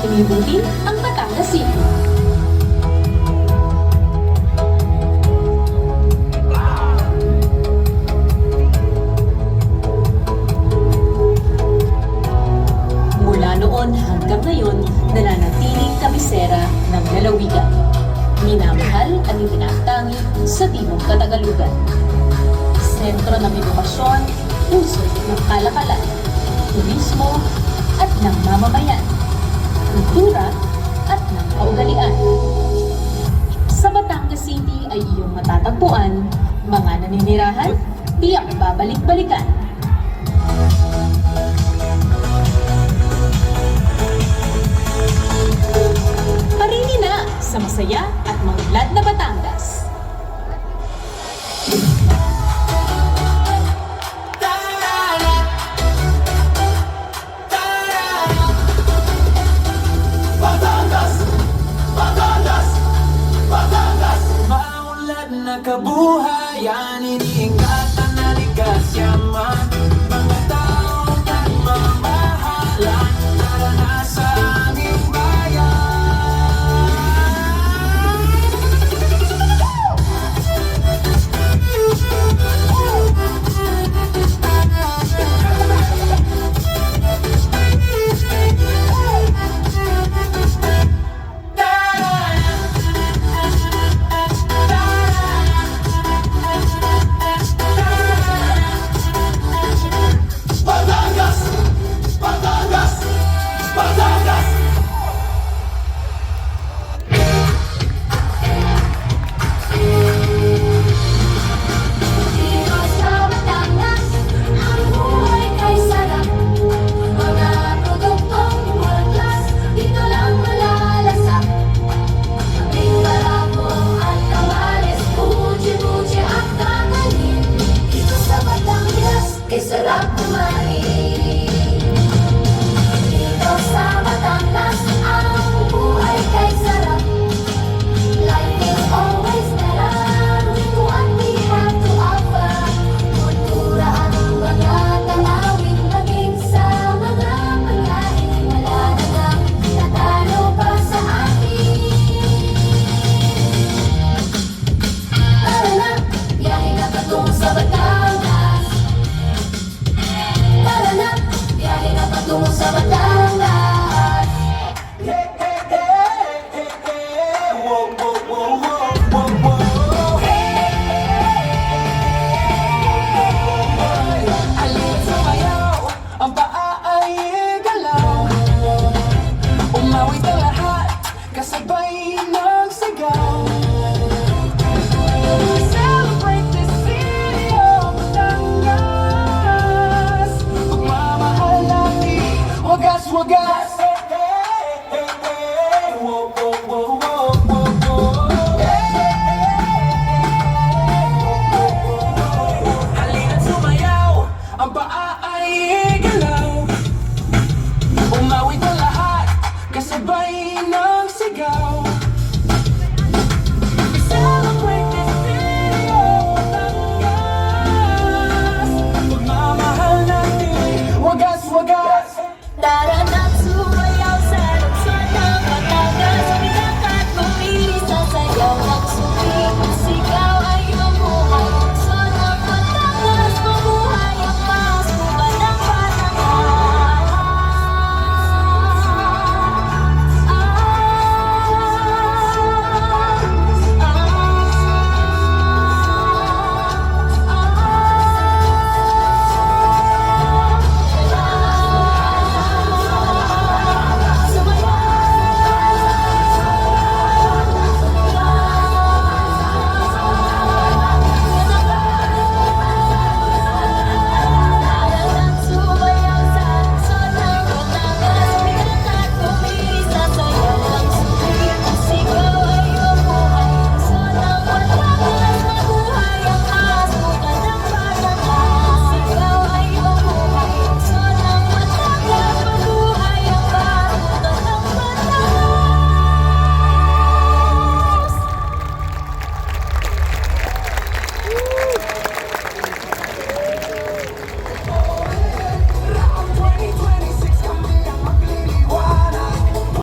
kinibutin ang Batangas City. Mula noon hanggang ngayon, nananatiling kabisera ng lalawigan. Minamahal at itinatangi sa timog Katagalugan. Sentro ng edukasyon, puso ng kalakalan, turismo at ng mamamayan, kultura at ng kaugalian. Sa Batangas City ay iyong matatagpuan, mga naninirahan, tiyak babalik-balikan. Parini na sa masaya at maunlad na Batangas. Kabuhayan, iniingatan na likas yaman. Mga taong nagmamahalan, naranasan aming bayan. Sarap kumain. Dito sa Batangas, ang buhay kay sarap. Life is always better with what we have to offer. Kultura ang mga tanawin, maging sa mga pagkain. Wala na lang tatalo pa sa atin. Tara na, biyahe na patungo sa Batangas. Tara na, biyahe na patungo sa Batangas. Hey, hey, hey, hey, hey, whoa, whoa, whoa, whoa, whoa, whoa. Hey, halika sumayaw, ang paa ay galaw. Umawit ang lahat, kasabay ng sigaw. Celebrate this city of Batangas. Pagmamahal natin, wagas-wagas. Whoa, whoa, whoa, whoa, whoa, whoa. Halina't sumayaw, ang paa ay galaw. Umawit ang lahat, kasabay ng sigaw. Celebrate this city of Batangas. Pagmamahal natin, wagas-wagas. Tara na,